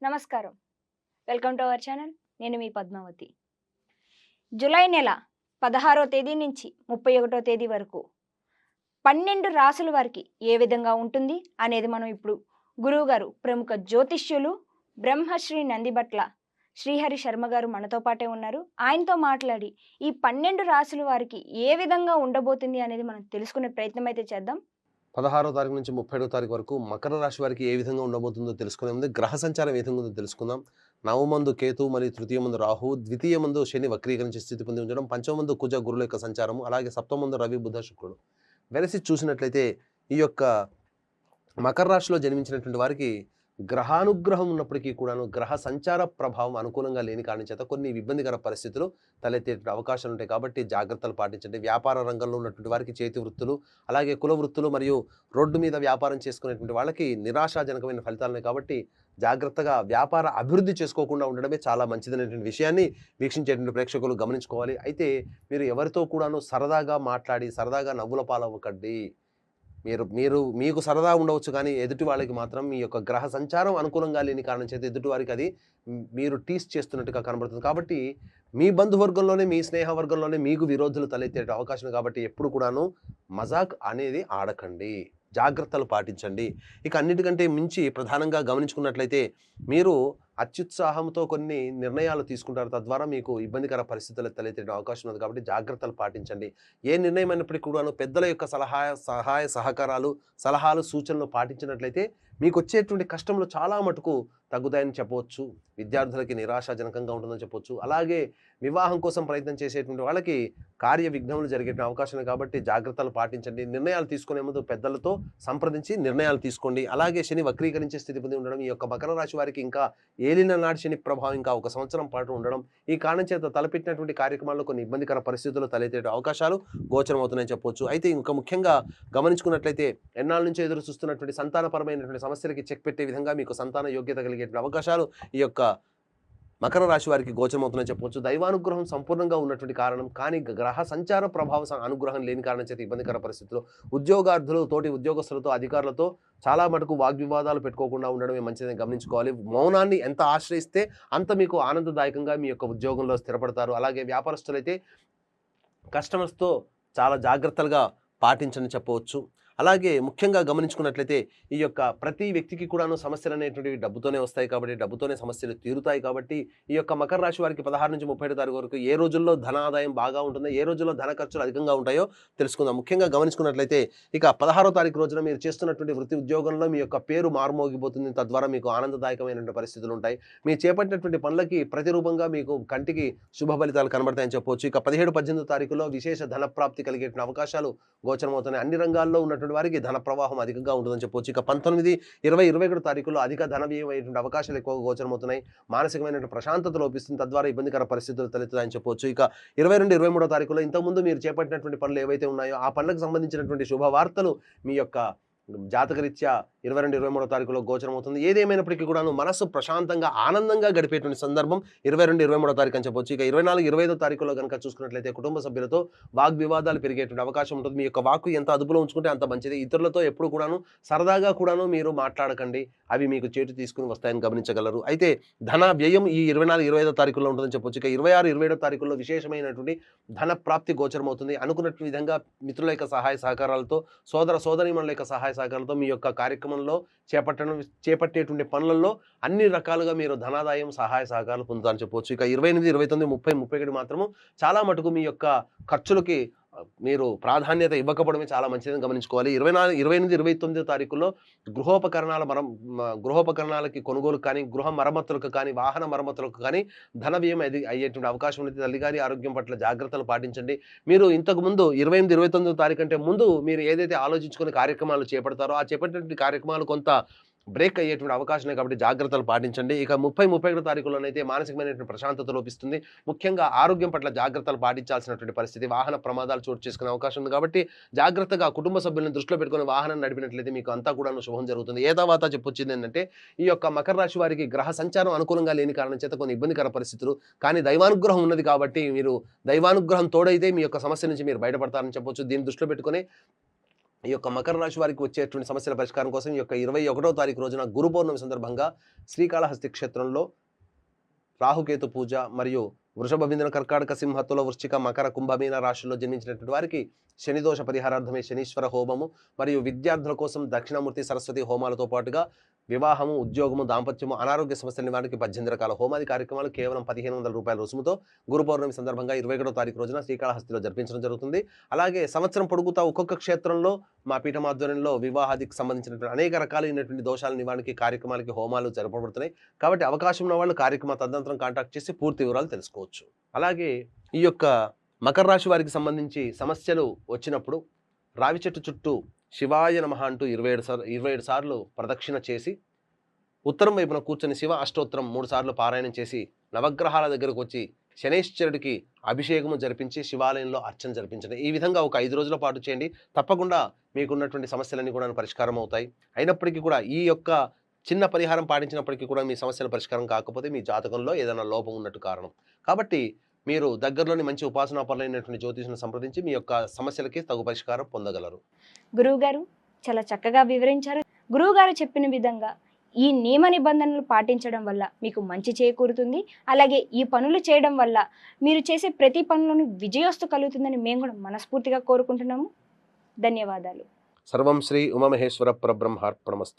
నమస్కారం. Welcome to our channel. నేను మీ Padmavati. July నెల 16వ తేదీ నుంచి 31వ తేదీ వరకు 12 రాసుల వారికి ఏ విధంగా ఉంటుంది అనేది మనం ఇప్పుడు గురువుగారు ప్రముఖ జ్యోతిష్యులు బ్రహ్మశ్రీ నందిబట్ల శ్రీహరి శర్మ గారు మనతో పాటే ఉన్నారు. ఆయనతో మాట్లాడి ఈ 12 రాసుల వారికి ఏ విధంగా ఉండబోతుంది అనేది మనం తెలుసుకునే ప్రయత్నం అయితే చేద్దాం. 16వ తారీఖు నుంచి 31వ తారీఖు వరకు మకర రాశి వారికి ఏ విధంగా ఉండబోతుందో తెలుసుకునే ముందు గ్రహ సంచారం ఏ విధంగా ఉందో తెలుసుకుందాం. నవమందు కేతు మరియు తృతీయమందు రాహు, ద్వితీయమందు శని వక్రీకరించి స్థితి పొంది ఉండడం, పంచమందు కుజ గురుల యొక్క సంచారము, అలాగే సప్తమందు రవి బుధ శుక్రుడు. వెరసి చూసినట్లయితే ఈ యొక్క మకర రాశిలో జన్మించినటువంటి వారికి గ్రహానుగ్రహం ఉన్నప్పటికీ కూడాను గ్రహ సంచార ప్రభావం అనుకూలంగా లేని కారణం చేత కొన్ని ఇబ్బందికర పరిస్థితులు తలెత్తే అవకాశాలు ఉంటాయి. కాబట్టి జాగ్రత్తలు పాటించండి. వ్యాపార రంగంలో ఉన్నటువంటి వారికి చేతి వృత్తులు, అలాగే కుల వృత్తులు మరియు రోడ్డు మీద వ్యాపారం చేసుకునేటువంటి వాళ్ళకి నిరాశాజనకమైన ఫలితాలు కాబట్టి జాగ్రత్తగా వ్యాపార అభివృద్ధి చేసుకోకుండా ఉండడమే చాలా మంచిదనేటువంటి విషయాన్ని వీక్షించేటువంటి ప్రేక్షకులు గమనించుకోవాలి. అయితే మీరు ఎవరితో కూడాను సరదాగా మాట్లాడి సరదాగా నవ్వుల పాలవ్వకండి. మీకు సరదా ఉండవచ్చు, కానీ ఎదుటి వాళ్ళకి మాత్రం మీ యొక్క గ్రహ సంచారం అనుకూలంగా లేని కారణం చేత ఎదుటి వారికి అది మీరు టీస్ చేస్తున్నట్టుగా కనబడుతుంది. కాబట్టి మీ బంధువర్గంలోనే, మీ స్నేహ వర్గంలోనే మీకు విరోధులు తలెత్తే అవకాశం. కాబట్టి ఎప్పుడు కూడాను మజాక్ అనేది ఆడకండి, జాగ్రత్తలు పాటించండి. ఇక అన్నిటికంటే మించి ప్రధానంగా గమనించుకున్నట్లయితే మీరు అత్యుత్సాహంతో కొన్ని నిర్ణయాలు తీసుకుంటారు, తద్వారా మీకు ఇబ్బందికర పరిస్థితులు తలెత్తే అవకాశం ఉంది. కాబట్టి జాగ్రత్తలు పాటించండి. ఏ నిర్ణయం అయినప్పటికీ కూడాను పెద్దల యొక్క సహాయ సహకారాలు, సలహాలు, సూచనలు పాటించినట్లయితే మీకు వచ్చేటువంటి కష్టంలో చాలా మటుకు తగ్గుతాయని చెప్పవచ్చు. విద్యార్థులకి నిరాశాజనకంగా ఉంటుందని చెప్పవచ్చు. అలాగే వివాహం కోసం ప్రయత్నం చేసేటువంటి వాళ్ళకి కార్య విఘ్నములు జరిగే అవకాశం. కాబట్టి జాగ్రత్తలు పాటించండి. నిర్ణయాలు తీసుకునే ముందు పెద్దలతో సంప్రదించి నిర్ణయాలు తీసుకోండి. అలాగే శని వక్రీకరించే స్థితి పొంది ఉండడం, ఈ యొక్క మకర రాశి వారికి ఇంకా ఏలిన నాటి శని ప్రభావం ఇంకా 1 సంవత్సరం పాటు ఉండడం, ఈ కారణం చేత తలపెట్టినటువంటి కార్యక్రమాల్లో కొన్ని ఇబ్బందికర పరిస్థితులు తలెత్తే అవకాశాలు గోచరం అవుతున్నాయని చెప్పవచ్చు. అయితే ఇంకా ముఖ్యంగా గమనించుకున్నట్లయితే ఎన్నాళ్ళ నుంచి ఎదురు చూస్తున్నటువంటి సంతానపరమైనటువంటి సమస్యలకి చెక్ పెట్టే విధంగా మీకు సంతాన యోగ్యత కలిగే అవకాశాలు ఈ యొక్క మకర రాశి వారికి గోచరమవుతుందని చెప్పవచ్చు. దైవానుగ్రహం సంపూర్ణంగా ఉన్నటువంటి కారణం, కానీ గ్రహ సంచార ప్రభావ అనుగ్రహం లేని కారణం చేత ఇబ్బందికర పరిస్థితుల్లో ఉద్యోగార్థులు, తోటి ఉద్యోగస్తులతో, అధికారులతో చాలా మటుకు వాగ్వివాదాలు పెట్టుకోకుండా ఉండడమే మంచిదని గమనించుకోవాలి. మౌనాన్ని ఎంత ఆశ్రయిస్తే అంత మీకు ఆనందదాయకంగా మీ యొక్క ఉద్యోగంలో స్థిరపడతారు. అలాగే వ్యాపారస్తులైతే కస్టమర్స్తో చాలా జాగ్రత్తలుగా పాటించని చెప్పవచ్చు. అలాగే ముఖ్యంగా గమనించుకున్నట్లయితే ఈ యొక్క ప్రతి వ్యక్తికి కూడాను సమస్యలు అనేటువంటివి డబ్బుతోనే వస్తాయి. కాబట్టి డబ్బుతోనే సమస్యలు తీరుతాయి. కాబట్టి ఈ యొక్క మకర రాశి వారికి 16 నుంచి 30 తారీఖు వరకు ఏ రోజుల్లో ధన ఆదాయం బాగా ఉంటుందో, ఏ రోజుల్లో ధన ఖర్చులు అధికంగా ఉంటాయో తెలుసుకుందాం. ముఖ్యంగా గమనించుకున్నట్లయితే ఇక 16వ తారీఖు రోజున మీరు చేస్తున్నటువంటి వృత్తి ఉద్యోగంలో మీ యొక్క పేరు మారుమోగిపోతుంది. తద్వారా మీకు ఆనందదాయకమైనటువంటి పరిస్థితులు ఉంటాయి. మీరు చేపట్టినటువంటి పనులకి ప్రతిరూపంగా మీకు కంటికి శుభ ఫలితాలు కనబడతాయని చెప్పవచ్చు. ఇక 17, 18 తారీఖులో విశేష ధన ప్రాప్తి కలిగే అవకాశాలు గోచరమవుతున్నాయి. అన్ని రంగాల్లో ఉన్నటువంటి వారికి ధన ప్రవాహం అధికంగా ఉంటుందని చెప్పవచ్చు. ఇక 19, 20, 21 తారీఖుల్లో అధిక ధన వ్యయం అయ్యేటువంటి అవకాశాలు ఎక్కువగా గోచరమవుతున్నాయి. మానసికమైనటువంటి ప్రశాంతత లోపిస్తుంది. తద్వారా ఇబ్బందికర పరిస్థితులు తలెత్తుతాయని చెప్పవచ్చు. ఇక 22, 23 తారీఖుల్లో ఇంతకుముందు మీరు చేపట్టినటువంటి పనులు ఏవైతే ఉన్నాయో ఆ పనులకు సంబంధించినటువంటి శుభవార్తలు మీ యొక్క జాతకరీత్యా 22, 23 తారీఖులో గోచరమవుతుంది. ఏదేమైనప్పటికీ కూడాను మనస్సు ప్రశాంతంగా, ఆనందంగా గడిపేటువంటి సందర్భం 22, 23 తారీఖు అని చెప్పవచ్చు. ఇక 24, 25 తారీఖులో కనుక చూసుకున్నట్లయితే కుటుంబ సభ్యులతో వాగ్వివాదాలు పెరిగేటువంటి అవకాశం ఉంటుంది. మీ యొక్క వాక్కు ఎంత అదుపులో ఉంచుకుంటే అంత మంచిది. ఇతరులతో ఎప్పుడు కూడాను సరదాగా కూడాను మీరు మాట్లాడకండి, అవి మీకు చేటు తీసుకుని వస్తాయని గమనించగలరు. అయితే ధన వ్యయం ఈ 24, 25 తారీఖుల్లో ఉంటుందని చెప్పవచ్చు. ఇక 26, 27 తారీఖుల్లో విశేషమైనటువంటి ధన ప్రాప్తి గోచరమవుతుంది. అనుకున్నట్టు విధంగా మిత్రుల యొక్క సహాయ సహకారాలతో, సోదరీమణుల యొక్క సహాయ సహకారాలతో మీ యొక్క కార్యక్రమంలో చేపట్టేటువంటి పనులలో అన్ని రకాలుగా మీరు ధనాదాయం, సహాయ సహకారాలు పొందుతారని చెప్పవచ్చు. ఇక 28, 29, 30, 31 మాత్రము చాలా మటుకు మీ యొక్క ఖర్చులకి మీరు ప్రాధాన్యత ఇవ్వకపోవడమే చాలా మంచిదని గమనించుకోవాలి. 24, 28, 29 తారీఖుల్లో గృహోపకరణాలకి కొనుగోలు కానీ, గృహ మరమ్మతులకు కానీ, వాహన మరమ్మతులకు కానీ ధన వ్యయం అయ్యేటువంటి అవకాశం ఉంది. తల్లిగారి ఆరోగ్యం పట్ల జాగ్రత్తలు పాటించండి. మీరు ఇంతకు ముందు 28, 29 తారీఖు కంటే ముందు మీరు ఏదైతే ఆలోచించుకునే కార్యక్రమాలు చేపడతారో ఆ చేపట్టినటువంటి కార్యక్రమాలు కొంత బ్రేక్ అయ్యేటువంటి అవకాశం. కాబట్టి జాగ్రత్తలు పాటించండి. ఇక 30, 31 తారీఖులోనైతే మానసికమైనటువంటి ప్రశాంతత లోపిస్తుంది. ముఖ్యంగా ఆరోగ్యం పట్ల జాగ్రత్తలు పాటించాల్సినటువంటి పరిస్థితి, వాహన ప్రమాదాలు చోటు చేసుకునే అవకాశం ఉంది. కాబట్టి జాగ్రత్తగా కుటుంబ సభ్యులను దృష్టిలో పెట్టుకుని వాహనం నడిపినట్లయితే మీకు అంతా కూడా శుభం జరుగుతుంది. ఏ తర్వాత చెప్పొచ్చింది ఏంటంటే ఈ యొక్క మకర రాశి వారికి గ్రహ సంచారం అనుకూలంగా లేని కారణం చేత కొన్ని ఇబ్బందికర పరిస్థితులు, కానీ దైవానుగ్రహం ఉన్నది కాబట్టి మీరు దైవానుగ్రహం తోడైతే మీ యొక్క సమస్య నుంచి మీరు బయటపడతారని చెప్పొచ్చు. దీన్ని దృష్టిలో పెట్టుకుని ఈ యొక్క మకర రాశి వారికి వచ్చేటువంటి సమస్యల పరిష్కారం కోసం ఈ యొక్క 21వ తారీఖు రోజున గురు పౌర్ణమి సందర్భంగా శ్రీకాళహస్తి క్షేత్రంలో రాహుకేతు పూజ మరియు వృషభ బిందున కర్కాటక సింహ తుల వృశ్చిక మకర కుంభమీన రాశుల్లో జన్మించినటువంటి వారికి శనిదోష పరిహారార్థమే శనీశ్వర హోమము మరియు విద్యార్థుల కోసం దక్షిణామూర్తి సరస్వతి హోమాలతో పాటుగా వివాహము, ఉద్యోగము, దాంపత్యము, అనారోగ్య సమస్యల నివారణకి 18 రకాల హోమాది కార్యక్రమాలు కేవలం 1500 రూపాయల రుసుముతో గురు పౌర్ణమి సందర్భంగా 21వ తారీఖు రోజున శ్రీకాళహస్తిలో జరిపించడం జరుగుతుంది. అలాగే సంవత్సరం పొడుగుతా ఒక్కొక్క క్షేత్రంలో మా పీఠం ఆధ్వర్యంలో వివాహాదికి సంబంధించినటువంటి అనేక రకాలైనటువంటి దోషాల నివారణకి కార్యక్రమాలకి హోమాలు జరపబడుతున్నాయి. కాబట్టి అవకాశం ఉన్న వాళ్ళు కార్యక్రమ తదనంతరం కాంటాక్ట్ చేసి పూర్తి వివరాలు తెలుసుకోవచ్చు. అలాగే ఈ యొక్క మకర రాశి వారికి సంబంధించి సమస్యలు వచ్చినప్పుడు రావి చెట్టు చుట్టూ శివాయ నమః అంటూ 27 సార్లు ప్రదక్షిణ చేసి ఉత్తరం వైపున కూర్చొని శివ అష్టోత్తరం 3 సార్లు పారాయణం చేసి నవగ్రహాల దగ్గరకు వచ్చి శనేశ్వరుడికి అభిషేకము జరిపించి శివాలయంలో అర్చన జరిపించండి. ఈ విధంగా ఒక 5 రోజుల పాటు చేయండి. తప్పకుండా మీకున్నటువంటి సమస్యలన్నీ కూడా పరిష్కారం అవుతాయి. అయినప్పటికీ కూడా ఈ యొక్క చిన్న పరిహారం పాటించినప్పటికీ కూడా మీ సమస్యల పరిష్కారం కాకపోతే మీ జాతకంలో ఏదైనా లోపం ఉన్నట్టు కారణం. కాబట్టి మీరు దగ్గరలోని మంచి ఉపాసనాపరులైనటువంటి జ్యోతిషులను సంప్రదించి మీ యొక్క సమస్యలకి తగు పరిష్కారం పొందగలరు. గురువుగారు చాలా చక్కగా వివరించారు. గురువుగారు చెప్పిన విధంగా ఈ నియమ నిబంధనలు పాటించడం వల్ల మీకు మంచి చేకూరుతుంది. అలాగే ఈ పనులు చేయడం వల్ల మీరు చేసే ప్రతి పనులను విజయోస్తు కలుగుతుందని మేము కూడా మనస్ఫూర్తిగా కోరుకుంటున్నాము. ధన్యవాదాలు. సర్వం శ్రీ ఉమామహేశ్వర పరబ్రహ్మార్పణమస్తు.